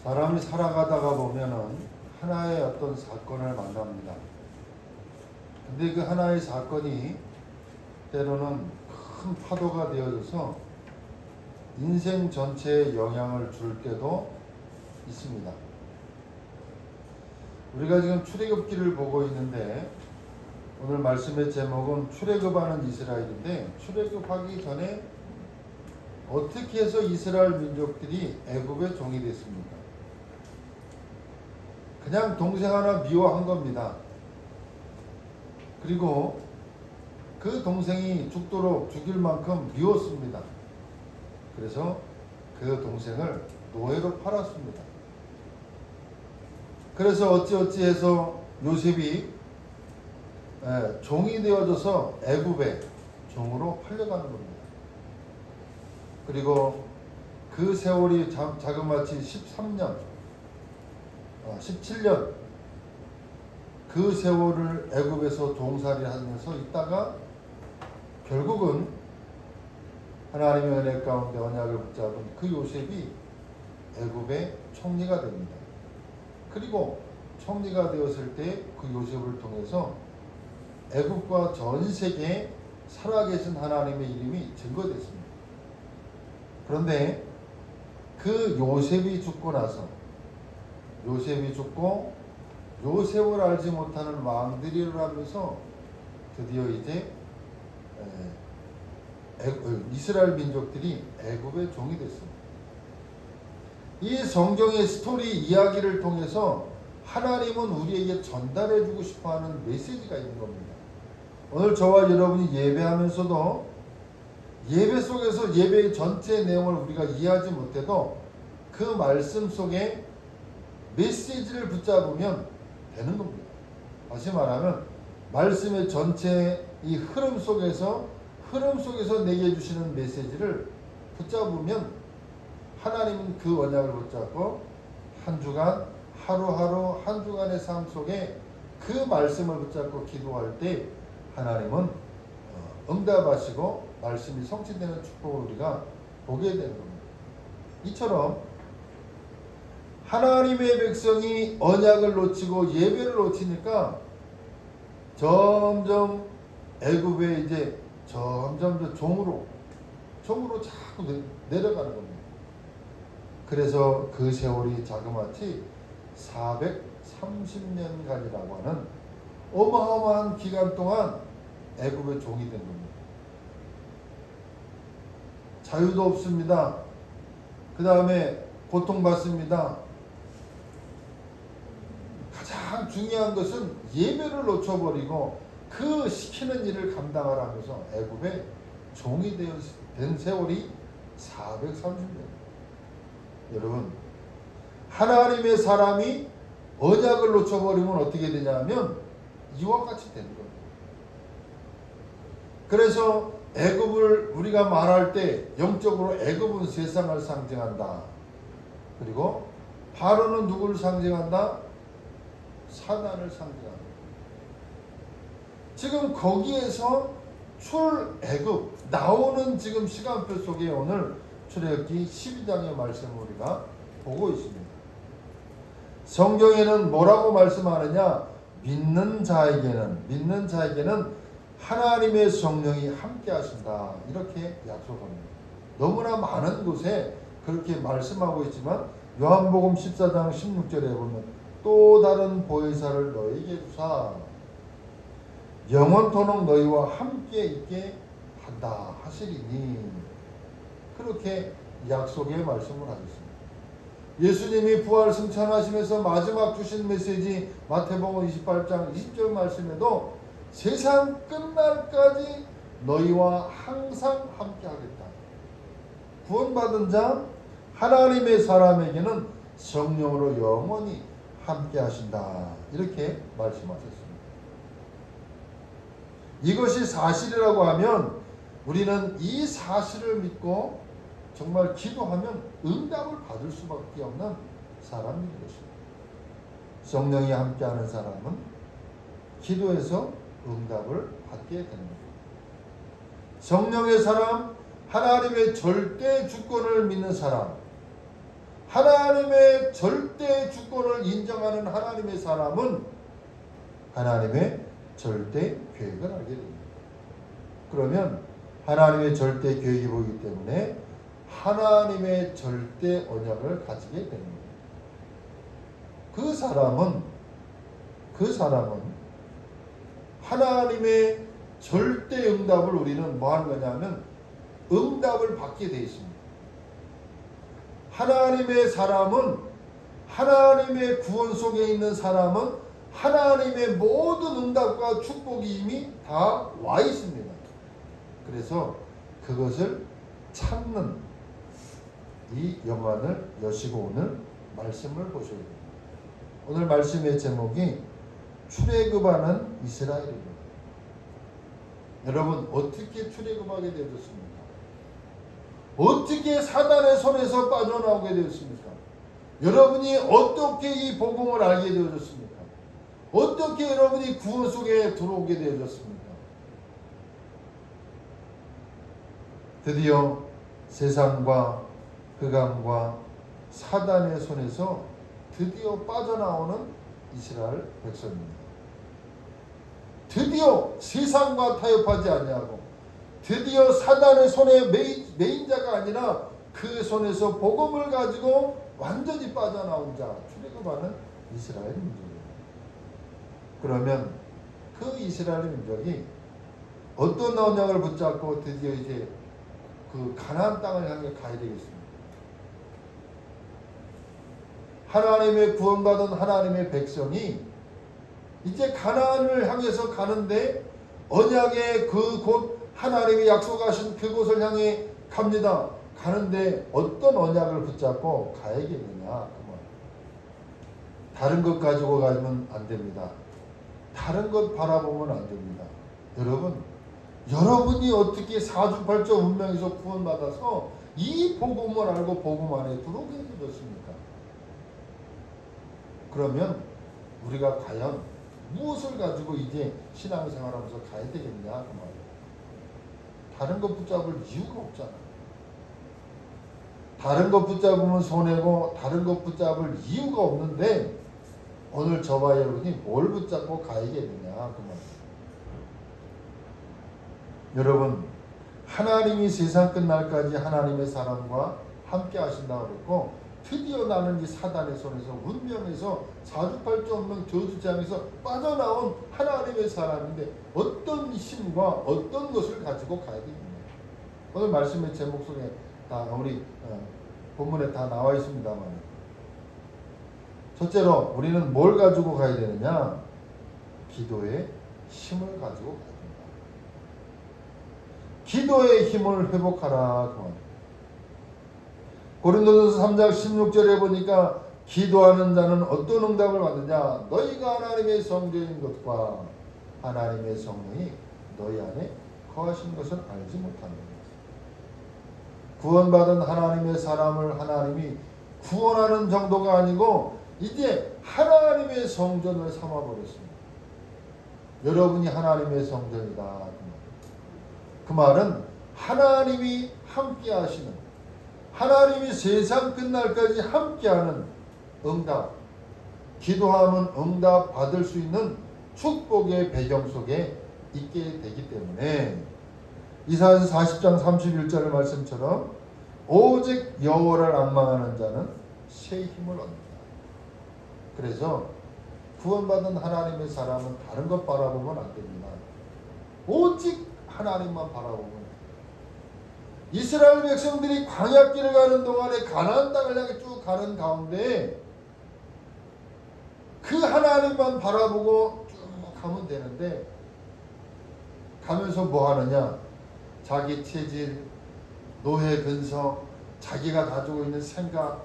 사람이 살아가다가 보면은 하나의 어떤 사건을 만납니다. 근데 그 하나의 사건이 때로는 큰 파도가 되어져서 인생 전체에 영향을 줄 때도 있습니다. 우리가 지금 출애굽기를 보고 있는데 오늘 말씀의 제목은 출애굽하는 이스라엘인데, 출애굽하기 전에 어떻게 해서 이스라엘 민족들이 애굽의 종이 됐습니까? 그냥 동생 하나 미워한 겁니다. 그리고 그 동생이 죽도록 죽일 만큼 미웠습니다. 그래서 그 동생을 노예로 팔았습니다. 그래서 어찌어찌해서 요셉이 종이 되어져서 애굽의 종으로 팔려가는 겁니다. 그리고 그 세월이 자그마치 13년, 17년 그 세월을 애굽에서 종살이를 하면서 있다가 결국은 하나님의 은혜 가운데 언약을 붙잡은 그 요셉이 애굽의 총리가 됩니다. 그리고 총리가 되었을 때 그 요셉을 통해서 애굽과 전 세계에 살아계신 하나님의 이름이 증거됐습니다. 그런데 그 요셉이 죽고 나서, 요셉이 죽고 요셉을 알지 못하는 왕들이 일어나면서 드디어 이제 이스라엘 민족들이 애굽의 종이 됐습니다. 이 성경의 스토리 이야기를 통해서 하나님은 우리에게 전달해주고 싶어하는 메시지가 있는 겁니다. 오늘 저와 여러분이 예배하면서도 예배 속에서 예배의 전체 내용을 우리가 이해하지 못해도 그 말씀 속에 메시지를 붙잡으면 되는 겁니다. 다시 말하면 말씀의 전체 이 흐름 속에서 내게 주시는 메시지를 붙잡으면 하나님은 그 언약을 붙잡고 한 주간 하루하루 한 주간의 삶 속에 그 말씀을 붙잡고 기도할 때 하나님은 응답하시고 말씀이 성취되는 축복을 우리가 보게 되는 겁니다. 이처럼 하나님의 백성이 언약을 놓치고 예배를 놓치니까 점점 애굽에 이제 점점 종으로 자꾸 내려가는 겁니다. 그래서 그 세월이 자그마치 430년간이라고 하는 어마어마한 기간 동안 애굽의 종이 된 겁니다. 자유도 없습니다. 그 다음에 고통받습니다. 가장 중요한 것은 예배를 놓쳐버리고 그 시키는 일을 감당하라면서 애굽의 종이 된 세월이 430년. 여러분, 하나님의 사람이 언약을 놓쳐버리면 어떻게 되냐면 이와 같이 되는 겁니다. 그래서 애굽을 우리가 말할 때 영적으로 애굽은 세상을 상징한다. 그리고 바로는 누구를 상징한다? 사단을 상징한다. 지금 거기에서 출애굽 나오는 지금 시간표 속에 오늘 출애굽기 12장의 말씀을 우리가 보고 있습니다. 성경에는 뭐라고 말씀하느냐? 믿는 자에게는 하나님의 성령이 함께 하신다. 이렇게 약속합니다. 너무나 많은 곳에 그렇게 말씀하고 있지만 요한복음 14장 16절에 보면 또 다른 보혜사를 너희에게 주사 영원토록 너희와 함께 있게 한다 하시리니, 그렇게 약속의 말씀을 하셨습니다. 예수님이 부활 승천하시면서 마지막 주신 메시지 마태복음 28장 20절 말씀에도 세상 끝날까지 너희와 항상 함께 하겠다. 구원받은 자 하나님의 사람에게는 성령으로 영원히 함께 하신다. 이렇게 말씀하셨습니다. 이것이 사실이라고 하면 우리는 이 사실을 믿고 정말 기도하면 응답을 받을 수밖에 없는 사람인 것입니다. 성령이 함께하는 사람은 기도해서 응답을 받게 됩니다. 성령의 사람, 하나님의 절대 주권을 믿는 사람, 하나님의 절대 주권을 인정하는 하나님의 사람은 하나님의 절대 계획을 알게 됩니다. 그러면 하나님의 절대 계획이 보이기 때문에 하나님의 절대 언약을 가지게 됩니다. 그 사람은 하나님의 절대 응답을 우리는 뭐 하는 거냐면 응답을 받게 되어 있습니다. 하나님의 사람은, 하나님의 구원 속에 있는 사람은 하나님의 모든 응답과 축복이 이미 다 와 있습니다. 그래서 그것을 찾는 이 영안을 여시고 오늘 말씀을 보셔야 됩니다. 오늘 말씀의 제목이 출애굽하는 이스라엘입니다. 여러분, 어떻게 출애굽하게 되었습니까? 어떻게 사단의 손에서 빠져나오게 되었습니까? 여러분이 어떻게 이 복음을 알게 되어졌습니까? 어떻게 여러분이 구원 속에 들어오게 되어졌습니까? 드디어 세상과 흑암과 사단의 손에서 드디어 빠져나오는 이스라엘 백성입니다. 드디어 세상과 타협하지 아니하고 드디어 사단의 손에 매인 자가 아니라 그 손에서 복음을 가지고 완전히 빠져나온 자, 출애굽하는 이스라엘 민족입니다. 그러면 그 이스라엘 민족이 어떤 언약을 붙잡고 드디어 이제 그 가나안 땅을 향해 가야 되겠습니까? 하나님의 구원받은 하나님의 백성이 이제 가나안을 향해서 가는데 언약의 그 곳 하나님이 약속하신 그곳을 향해 갑니다. 가는데 어떤 언약을 붙잡고 가야겠느냐? 다른 것 가지고 가면 안 됩니다. 다른 것 바라보면 안 됩니다. 여러분이 어떻게 사주팔자 운명에서 구원받아서 이 복음을 알고 복음 안에 들어오게 되었습니까? 그러면 우리가 과연 무엇을 가지고 이제 신앙생활하면서 가야 되겠냐 그 말이에요. 다른 것 붙잡을 이유가 없잖아요. 다른 것 붙잡으면 손해고 다른 것 붙잡을 이유가 없는데 오늘 저와 여러분이 뭘 붙잡고 가야겠느냐 그 말이에요. 여러분, 하나님이 세상 끝날까지 하나님의 사람과 함께 하신다고 그랬고 드디어 나는 이 사단의 손에서 운명에서 사주팔자 없는 저주장에서 빠져나온 하나님의 사람인데 어떤 힘과 어떤 것을 가지고 가야 됩니까? 오늘 말씀의 제목 속에 다 우리 본문에 다 나와 있습니다만 첫째로 우리는 뭘 가지고 가야 되느냐? 기도의 힘을 가지고 가야 됩니다. 기도의 힘을 회복하라. 고린도전서 3장 16절에 보니까 기도하는 자는 어떤 응답을 받느냐? 너희가 하나님의 성전인 것과 하나님의 성령이 너희 안에 거하신 것을 알지 못하는 것. 구원받은 하나님의 사람을 하나님이 구원하는 정도가 아니고 이제 하나님의 성전을 삼아버렸습니다. 여러분이 하나님의 성전이다. 그 말은 하나님이 함께 하시는, 하나님이 세상 끝날까지 함께하는 응답, 기도하면 응답 받을 수 있는 축복의 배경 속에 있게 되기 때문에 이사야서 40장 31절 말씀처럼 오직 여호와를 앙망하는 자는 새 힘을 얻는다. 그래서 구원받은 하나님의 사람은 다른 것 바라보면 안 됩니다. 오직 하나님만 바라보면. 이스라엘 백성들이 광야길을 가는 동안에 가나안 땅을 향해 쭉 가는 가운데 그 하나님만 바라보고 쭉 가면 되는데 가면서 뭐 하느냐? 자기 체질, 노회 근성, 자기가 가지고 있는 생각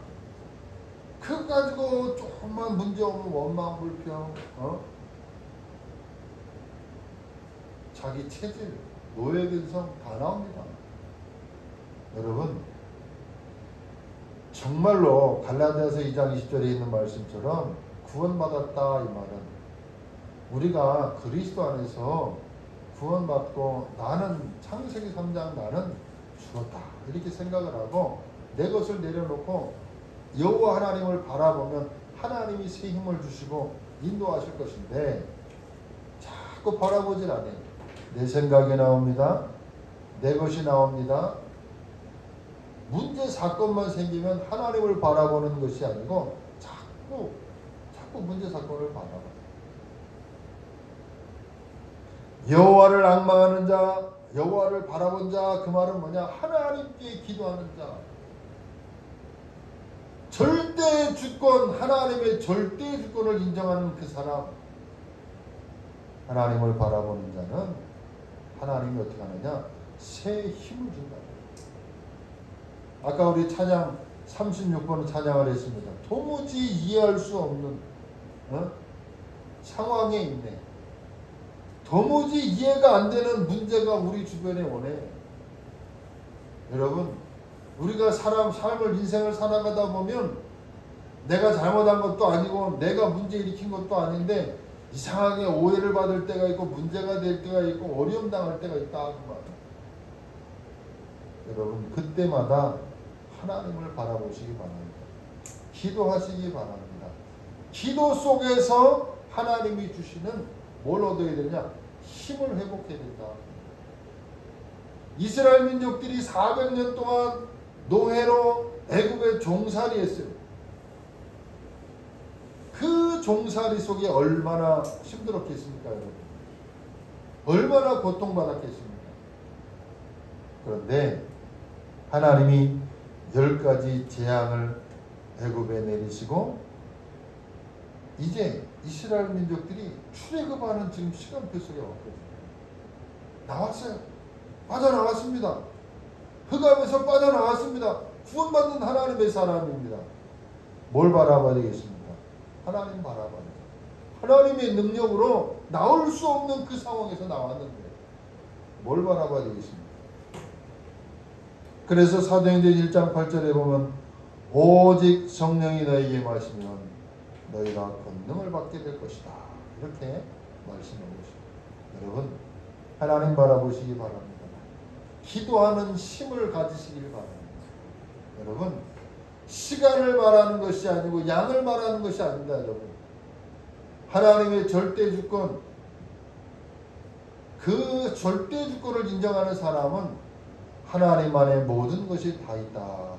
그거 가지고 조금만 문제 오면 원망 불평, 자기 체질, 노회 근성 다 나옵니다. 여러분, 정말로 갈라디아서 2장 20절에 있는 말씀처럼 구원받았다 이 말은 우리가 그리스도 안에서 구원받고 나는 창세기 3장 나는 죽었다 이렇게 생각을 하고 내 것을 내려놓고 여호와 하나님을 바라보면 하나님이 새 힘을 주시고 인도하실 것인데 자꾸 바라보질 않아요. 내 생각이 나옵니다. 내 것이 나옵니다. 문제 사건만 생기면 하나님을 바라보는 것이 아니고 자꾸 문제 사건을 바라봐요. 여호와를 앙망하는 자, 여호와를 바라본 자, 그 말은 뭐냐? 하나님께 기도하는 자. 절대 주권, 하나님의 절대 주권을 인정하는 그 사람. 하나님을 바라보는 자는 하나님이 어떻게 하느냐? 새 힘을 준다. 아까 우리 찬양 36번 찬양을 했습니다. 도무지 이해할 수 없는 상황에 있네. 도무지 이해가 안 되는 문제가 우리 주변에 오네. 여러분, 우리가 삶을 인생을 살아가다 보면 내가 잘못한 것도 아니고 내가 문제 일으킨 것도 아닌데 이상하게 오해를 받을 때가 있고 문제가 될 때가 있고 어려움 당할 때가 있다 그 말이에요. 여러분, 그때마다 하나님을 바라보시기 바랍니다. 기도하시기 바랍니다. 기도 속에서 하나님이 주시는 뭘 얻어야 되냐? 힘을 회복해야 된다. 이스라엘 민족들이 400년 동안 노예로 애굽에 종살이 했어요. 그 종살이 속에 얼마나 힘들었겠습니까, 여러분? 얼마나 고통받았겠습니까? 그런데 하나님이 10가지 재앙을 애굽에 내리시고 이제 이스라엘 민족들이 출애굽하는 지금 시간표 속에 왔거든요. 나왔어요. 빠져나왔습니다. 흑암에서 빠져나왔습니다. 구원받는 하나님의 사람입니다. 뭘 바라봐야 되겠습니까? 하나님 바라봐야 돼요. 하나님의 능력으로 나올 수 없는 그 상황에서 나왔는데 뭘 바라봐야 되겠습니까? 그래서 사도행전 1장 8절에 보면 오직 성령이 너에게 마시면 너희가 권능을 받게 될 것이다. 이렇게 말씀하고 있습니다. 여러분, 하나님 바라보시기 바랍니다. 기도하는 힘을 가지시길 바랍니다. 여러분, 시간을 말하는 것이 아니고 양을 말하는 것이 아닙니다. 여러분, 하나님의 절대 주권, 그 절대 주권을 인정하는 사람은 하나님 안에 모든 것이 다 있다.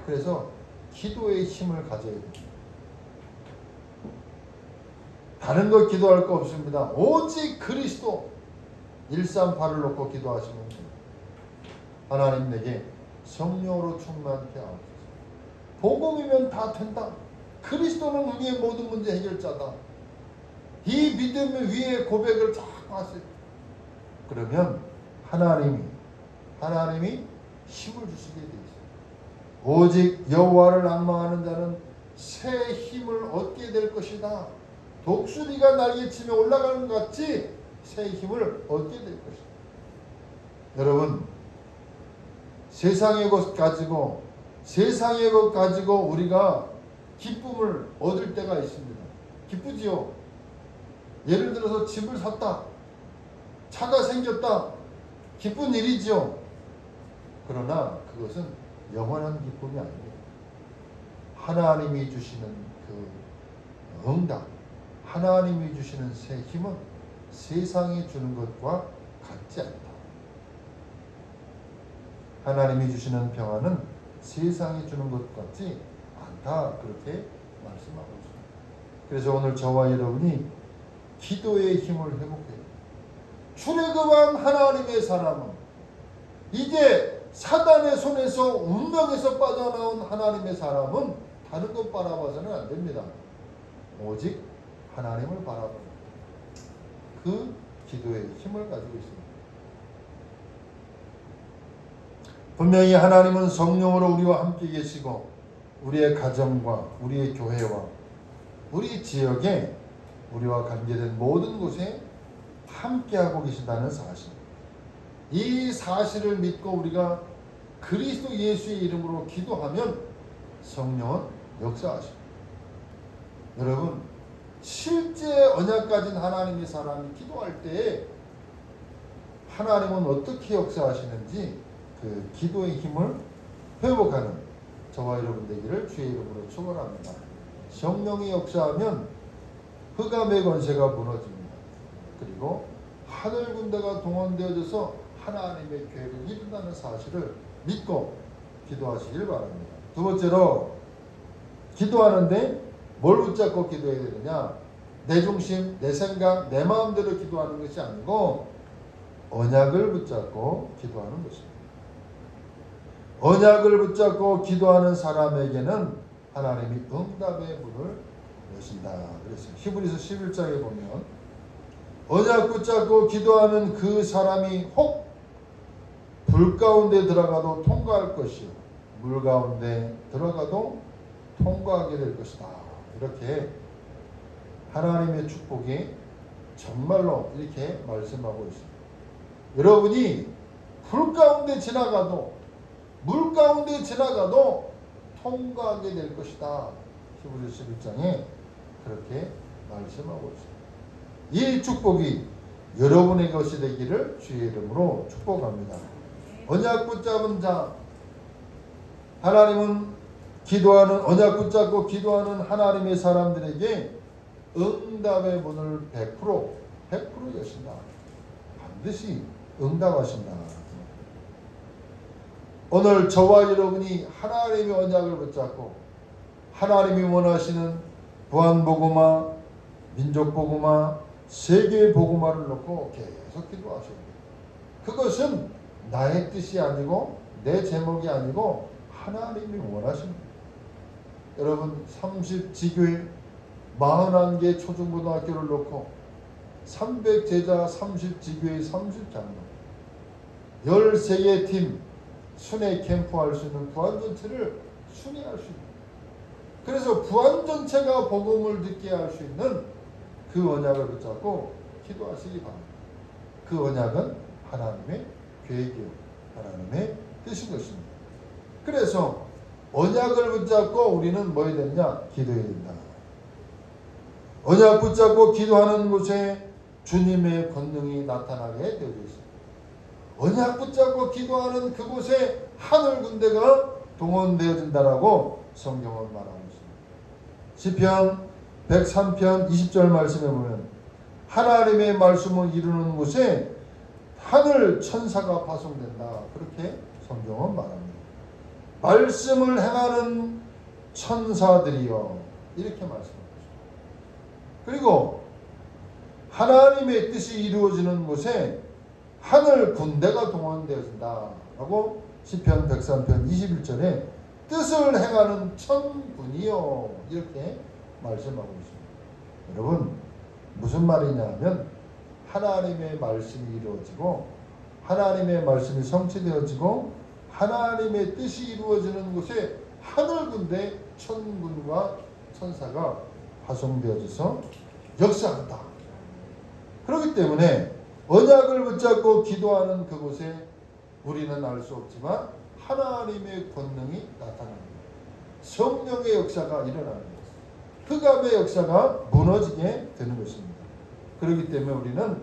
그래서 기도의 힘을 가져야 됩니다. 다른 거 기도할 거 없습니다. 오직 그리스도 138을 놓고 기도하시면 됩니다. 하나님 내게 성령으로 충만케 하옵소서. 복음이면 다 된다. 그리스도는 우리의 모든 문제 해결자다. 이 믿음 위에 고백을 쫙 하세요. 그러면 하나님이 힘을 주시게 되어 있어요. 오직 여호와를 앙망하는 자는 새 힘을 얻게 될 것이다. 독수리가 날개치며 올라가는 것 같이 새 힘을 얻게 될 것이다. 여러분, 세상의 것 가지고 우리가 기쁨을 얻을 때가 있습니다. 기쁘지요? 예를 들어서 집을 샀다. 차가 생겼다. 기쁜 일이지요. 그러나 그것은 영원한 기쁨이 아닙니다. 하나님이 주시는 그 응답, 하나님이 주시는 새 힘은 세상이 주는 것과 같지 않다. 하나님이 주시는 평안은 세상이 주는 것 같지 않다. 그렇게 말씀하고 있습니다. 그래서 오늘 저와 여러분이 기도의 힘을 회복해요. 출애굽한 하나님의 사람은 이제 사단의 손에서 운명에서 빠져나온 하나님의 사람은 다른 것 바라봐서는 안 됩니다. 오직 하나님을 바라보는 그 기도의 힘을 가지고 있습니다. 분명히 하나님은 성령으로 우리와 함께 계시고 우리의 가정과 우리의 교회와 우리 지역에 우리와 관계된 모든 곳에 함께하고 계신다는 사실, 이 사실을 믿고 우리가 그리스도 예수의 이름으로 기도하면 성령은 역사하십니다. 여러분, 실제 언약 가진 하나님의 사람이 기도할 때 하나님은 어떻게 역사하시는지 그 기도의 힘을 회복하는 저와 여러분 되기를 주의 이름으로 축원합니다. 성령이 역사하면 흑암의 권세가 무너집니다. 그리고 하늘 군대가 동원되어져서 하나님의 계획을 이룬다는 사실을 믿고 기도하시길 바랍니다. 두 번째로 기도하는데 뭘 붙잡고 기도해야 되느냐? 내 중심, 내 생각, 내 마음대로 기도하는 것이 아니고 언약을 붙잡고 기도하는 것입니다. 언약을 붙잡고 기도하는 사람에게는 하나님이 응답의 문을 여신다. 그래서 히브리서 11장에 보면 언약 붙잡고 기도하는 그 사람이 혹 불 가운데 들어가도 통과할 것이요 물 가운데 들어가도 통과하게 될 것이다. 이렇게 하나님의 축복이 정말로 이렇게 말씀하고 있습니다. 여러분이 불 가운데 지나가도 물 가운데 지나가도 통과하게 될 것이다. 히브리서 11장에 그렇게 말씀하고 있습니다. 이 축복이 여러분의 것이 되기를 주의 이름으로 축복합니다. 언약 붙잡은 자, 하나님은 기도하는 언약 붙잡고 기도하는 하나님의 사람들에게 응답의 문을 100% 여신다. 반드시 응답하신다. 오늘 저와 여러분이 하나님의 언약을 붙잡고 하나님이 원하시는 부안복음화, 민족복음화, 세계복음화를 놓고 계속 기도하셔야 돼요. 그것은 나의 뜻이 아니고 내 제목이 아니고 하나님이 원하십니다. 여러분 30지교회 41개 초중고등학교를 놓고 300제자 30지교회 30장로 13개 팀 순회 캠프할 수 있는 부안전체를 순회할 수 있는, 그래서 부안전체가 복음을 듣게 할 수 있는 그 언약을 붙잡고 기도하시기 바랍니다. 그 언약은 하나님의 계획이요 하나님의 뜻인 것입니다. 그래서 언약을 붙잡고 우리는 뭐 해야 되느냐? 기도해야 된다. 언약 붙잡고 기도하는 곳에 주님의 권능이 나타나게 되어 있습니다. 언약 붙잡고 기도하는 그곳에 하늘 군대가 동원되어진다라고 성경은 말하고 있습니다. 시편 103편 20절 말씀에 보면 하나님의 말씀을 이루는 곳에 하늘 천사가 파송된다. 그렇게 성경은 말합니다. 말씀을 행하는 천사들이여, 이렇게 말씀합니다. 그리고 하나님의 뜻이 이루어지는 곳에 하늘 군대가 동원되어진다 라고 시편 103편 21절에 뜻을 행하는 천군이여, 이렇게 말씀하고 있습니다. 여러분 무슨 말이냐 하면 하나님의 말씀이 이루어지고 하나님의 말씀이 성취되어지고 하나님의 뜻이 이루어지는 곳에 하늘 군대 천군과 천사가 파송되어져서 역사한다. 그렇기 때문에 언약을 붙잡고 기도하는 그곳에 우리는 알 수 없지만 하나님의 권능이 나타납니다. 성령의 역사가 일어나는 것입니다. 흑암의 역사가 무너지게 되는 것입니다. 그렇기 때문에 우리는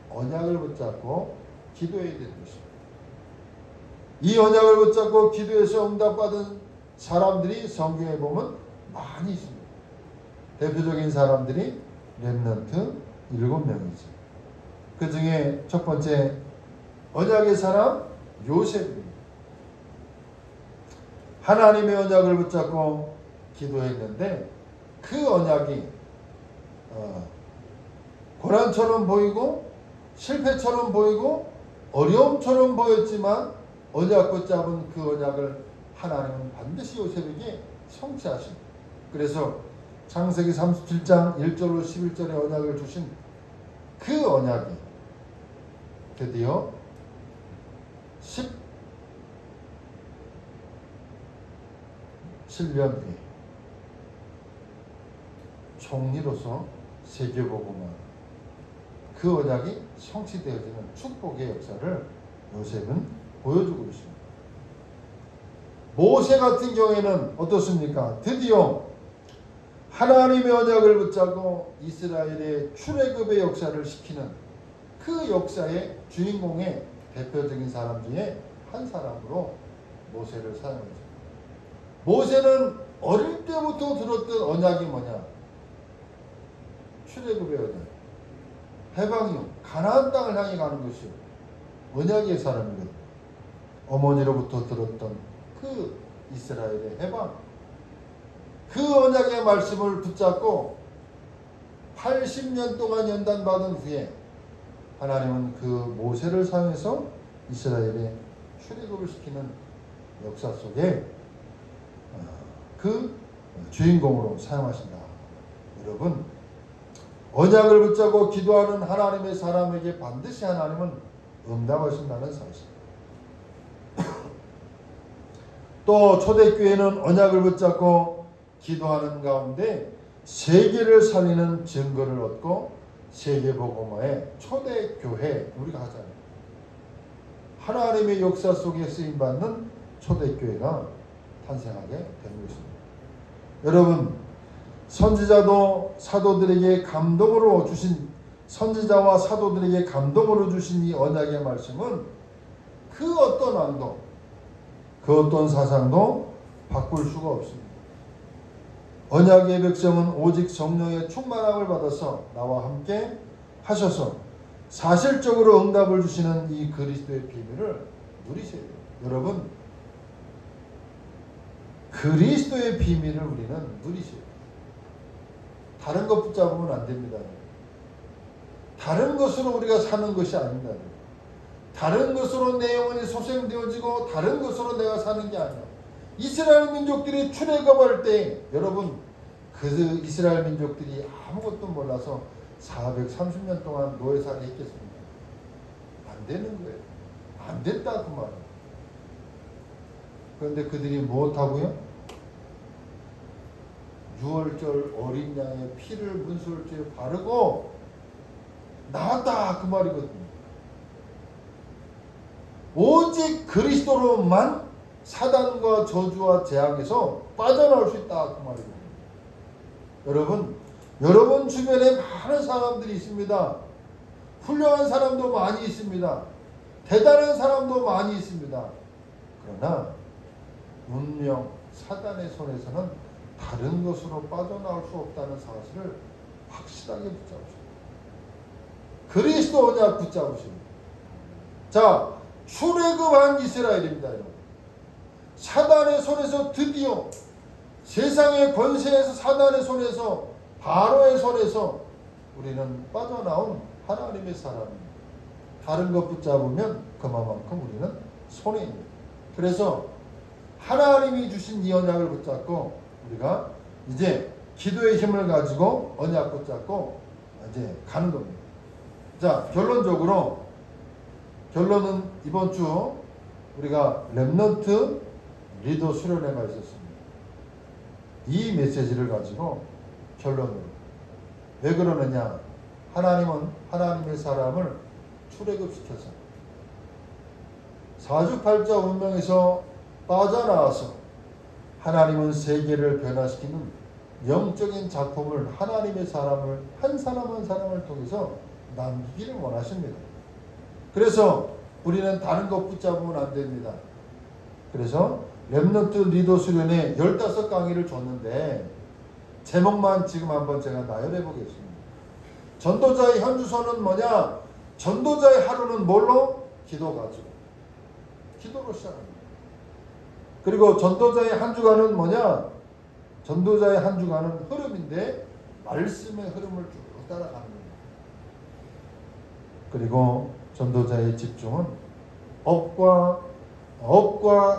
언약을 붙잡고 기도해야 되는 것입니다. 이 언약을 붙잡고 기도해서 응답받은 사람들이 성경에 보면 많이 있습니다. 대표적인 사람들이 렘넌트 7명이죠. 그 중에 첫 번째 언약의 사람 요셉입니다. 하나님의 언약을 붙잡고 기도했는데 그 언약이 고난처럼 보이고 실패처럼 보이고 어려움처럼 보였지만 언약 붙잡은 그 언약을 하나님은 반드시 요셉에게 성취하십니다. 그래서 창세기 37장 1절로 11절의 언약을 주신 그 언약이 드디어 17년 뒤에 총리로서 세계복음화 그 언약이 성취되어지는 축복의 역사를 요셉은 보여주고 있습니다. 모세 같은 경우에는 어떻습니까? 드디어 하나님의 언약을 붙잡고 이스라엘의 출애굽의 역사를 시키는 그 역사의 주인공의 대표적인 사람 중에 한 사람으로 모세를 사용했습니다. 모세는 어릴 때부터 들었던 언약이 뭐냐? 출애굽의 언약, 해방이요, 가나안 땅을 향해 가는 것이요, 언약의 사람이거든. 어머니로부터 들었던 그 이스라엘의 해방, 그 언약의 말씀을 붙잡고 80년 동안 연단받은 후에 하나님은 그 모세를 사용해서 이스라엘의 출애굽을 시키는 역사 속에 그 주인공으로 사용하신다. 여러분, 언약을 붙잡고 기도하는 하나님의 사람에게 반드시 하나님은 응답하신다는 사실. 또 초대교회는 언약을 붙잡고 기도하는 가운데 세계를 살리는 증거를 얻고 세계복음화의 초대교회, 우리가 하잖아요. 하나님의 역사 속에 쓰임받는 초대교회가 탄생하게 된 것입니다. 여러분, 선지자도 사도들에게 감동으로 주신, 선지자와 사도들에게 감동으로 주신 이 언약의 말씀은 그 어떤 왕도, 그 어떤 사상도 바꿀 수가 없습니다. 언약의 백성은 오직 성령의 충만함을 받아서 나와 함께 하셔서 사실적으로 응답을 주시는 이 그리스도의 비밀을 누리셔야 돼요. 여러분, 그리스도의 비밀을 우리는 누리셔야 돼요. 다른 것 붙잡으면 안 됩니다. 다른 것으로 우리가 사는 것이 아닙니다. 다른 것으로 내 영혼이 소생되어지고 다른 것으로 내가 사는 게 아니야. 이스라엘 민족들이 출애굽할 때 여러분, 그 이스라엘 민족들이 아무것도 몰라서 430년 동안 노예살이 했겠습니다. 안 되는 거예요. 안 됐다 그 말이에요. 그런데 그들이 무엇하고요? 유월절 어린 양의 피를 문설주에 바르고 나왔다 그 말이거든요. 오직 그리스도로만 사단과 저주와 재앙에서 빠져나올 수 있다 그 말이거든요. 여러분 주변에 많은 사람들이 있습니다. 훌륭한 사람도 많이 있습니다. 대단한 사람도 많이 있습니다. 그러나 운명 사단의 손에서는 다른 것으로 빠져나올 수 없다는 사실을 확실하게 붙잡으십니다. 그리스도 언약 붙잡으십니다. 자, 출애굽한 이스라엘입니다. 여러분. 사단의 손에서 드디어 세상의 권세에서, 사단의 손에서, 바로의 손에서 우리는 빠져나온 하나님의 사람입니다. 다른 것 붙잡으면 그만큼 우리는 손해입니다. 그래서 하나님이 주신 이 언약을 붙잡고 우리가 이제 기도의 힘을 가지고 언약 붙잡고 이제 가는 겁니다. 자, 결론은 이번 주 우리가 렘넌트 리더 수련회가 있었습니다. 이 메시지를 가지고 결론으로, 왜 그러느냐? 하나님은 하나님의 사람을 출애굽시켜서 사주팔자 운명에서 빠져나와서 하나님은 세계를 변화시키는 영적인 작품을 하나님의 사람을 한 사람 한 사람을 통해서 남기기를 원하십니다. 그래서 우리는 다른 것 붙잡으면 안 됩니다. 그래서 렘넌트 리더 수련회 15강의를 줬는데 제목만 지금 한번 제가 나열해 보겠습니다. 전도자의 현주소는 뭐냐? 전도자의 하루는 뭘로? 기도 가지고. 기도로 시작합니다. 그리고 전도자의 한 주간은 뭐냐? 전도자의 한 주간은 흐름인데 말씀의 흐름을 쭉 따라가는 겁니다. 그리고 전도자의 집중은 업과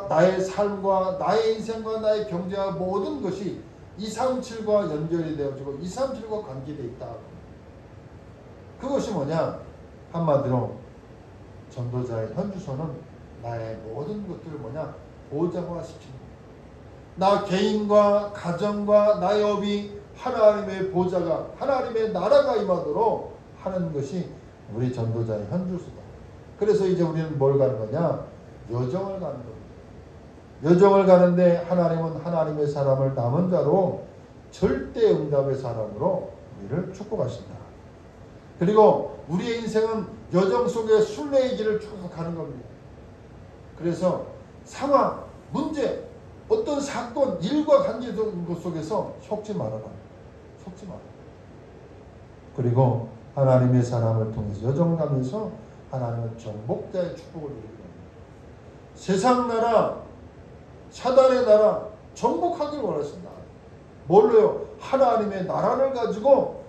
나의 삶과 나의 인생과 나의 경제와 모든 것이 237과 연결이 되어지고 237과 관계되어 있다. 그것이 뭐냐? 한마디로 전도자의 현주소는 나의 모든 것들을 뭐냐? 보장화시키는 거예요. 나 개인과 가정과 나의 업이 하나님의 보좌가, 하나님의 나라가 임하도록 하는 것이 우리 전도자의 현주소다. 그래서 이제 우리는 뭘 가는 거냐? 여정을 가는 겁니다. 여정을 가는데 하나님은 하나님의 사람을 남은 자로 절대 응답의 사람으로 우리를 축복하신다. 그리고 우리의 인생은 여정 속에 순례의 길을 쭉 가는 겁니다. 그래서 상황, 문제, 어떤 사건, 일과 관계된 것 속에서 속지 말아라. 속지 마라. 그리고 하나님의 사람을 통해서 여정하면서 하나님은 정복자의 축복을 누리게 합니다. 세상 나라, 사단의 나라 정복하길 원하신다. 뭘로요? 하나님의 나라를 가지고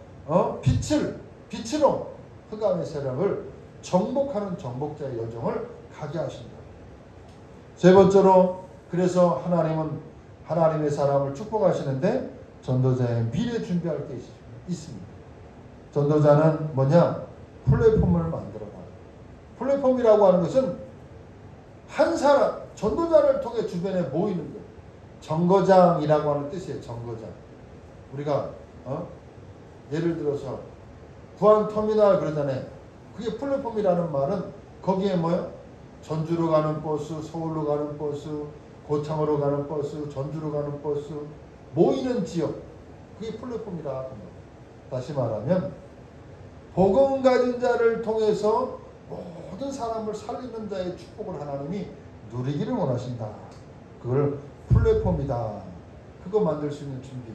빛으로 흑암의 세력을 정복하는 정복자의 여정을 가게 하신다. 세 번째로 그래서 하나님은 하나님의 사람을 축복하시는데 전도자의 미래 준비할 게 있습니다. 전도자는 뭐냐? 플랫폼을 만들어라. 플랫폼이라고 하는 것은 한 사람, 전도자를 통해 주변에 모이는 것. 정거장이라고 하는 뜻이에요. 정거장. 우리가 예를 들어서 부안터미널 그러잖아요. 그게 플랫폼이라는 말은 거기에 뭐요? 전주로 가는 버스, 서울로 가는 버스, 고창으로 가는 버스, 전주로 가는 버스 모이는 지역. 그게 플랫폼이라 합니다. 다시 말하면 복음 가진 자를 통해서 모든 사람을 살리는 자의 축복을 하나님이 누리기를 원하신다. 그걸 플랫폼이다. 그거 만들 수 있는 준비.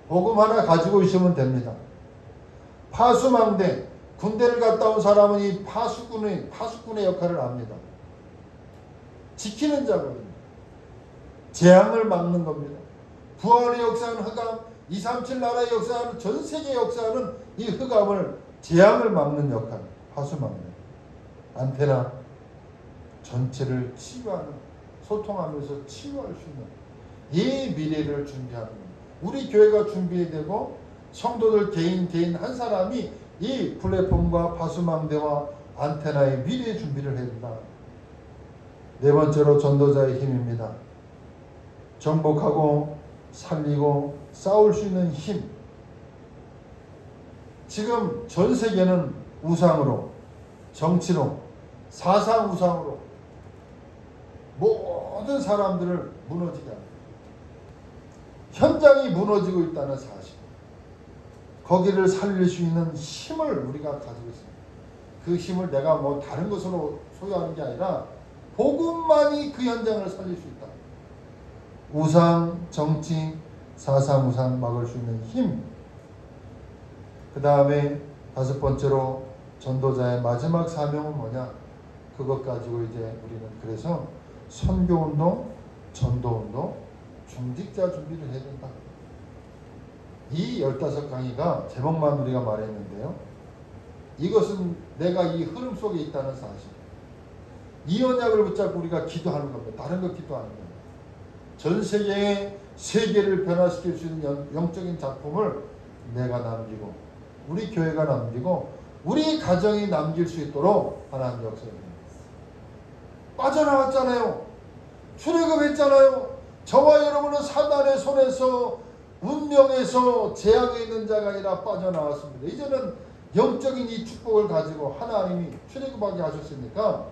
복음 하나 가지고 있으면 됩니다. 파수망대, 군대를 갔다 온 사람은 이 파수꾼의 역할을 압니다. 지키는 자거든요. 재앙을 막는 겁니다. 부활의 역사는 흑암, 237 나라의 역사는 전 세계 역사는 이 흑암을 재앙을 막는 역할, 파수망대. 안테나 전체를 치유하는, 소통하면서 치유할 수 있는 이 미래를 준비하는 겁니다. 우리 교회가 준비되고 성도들 개인 한 사람이 이 플랫폼과 파수망대와 안테나의 미래 준비를 해야 된다. 네 번째로 전도자의 힘입니다. 정복하고 살리고 싸울 수 있는 힘. 지금 전 세계는 우상으로, 정치로, 사상 우상으로 모든 사람들을 무너지게 합니다. 현장이 무너지고 있다는 사실. 거기를 살릴 수 있는 힘을 우리가 가지고 있습니다. 그 힘을 내가 뭐 다른 것으로 소유하는 게 아니라 복음만이 그 현장을 살릴 수 있다. 우상, 정치, 사상 우상 막을 수 있는 힘. 그 다음에 다섯 번째로 전도자의 마지막 사명은 뭐냐? 그것 가지고 이제 우리는 그래서 선교운동, 전도운동, 중직자 준비를 해야 된다. 이 15강의가 제목만 우리가 말했는데요. 이것은 내가 이 흐름 속에 있다는 사실. 이 언약을 붙잡고 우리가 기도하는 겁니다. 다른 거 기도하는 겁니다. 전 세계의 세계를 변화시킬 수 있는 영적인 작품을 내가 남기고 우리 교회가 남기고 우리 가정이 남길 수 있도록 하나님 역사입니다. 빠져나왔잖아요. 출애굽했잖아요. 저와 여러분은 사단의 손에서 운명에서 재앙에 있는 자가 아니라 빠져나왔습니다. 이제는 영적인 이 축복을 가지고 하나님이 출애굽하게 하셨으니까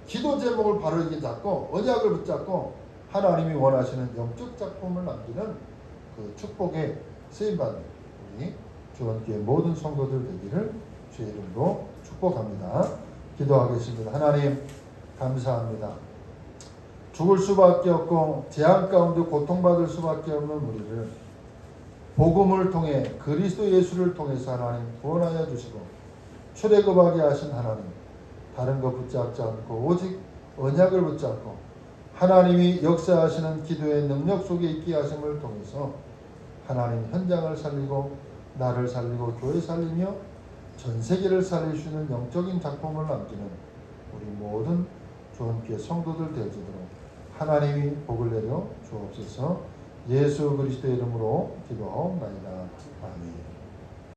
기도 제목을 바로 이렇게 잡고 언약을 붙잡고 하나님이 원하시는 영적 작품을 남기는 그 축복에 쓰임받는 우리 주원교회 모든 성도들 되기를 주의 이름으로 축복합니다. 기도하겠습니다. 하나님 감사합니다. 죽을 수밖에 없고 재앙 가운데 고통받을 수밖에 없는 우리를 복음을 통해 그리스도 예수를 통해서 하나님 구원하여 주시고 출애굽하게 하신 하나님, 다른 것 붙잡지 않고 오직 언약을 붙잡고 하나님이 역사하시는 기도의 능력 속에 있게 하심을 통해서 하나님 현장을 살리고 나를 살리고 교회 살리며 전 세계를 살릴 수 있는 영적인 작품을 남기는 우리 모든 주원교회 성도들 되어지도록 하나님이 복을 내려 주옵소서. 예수 그리스도의 이름으로 기도하옵나이다. 아멘.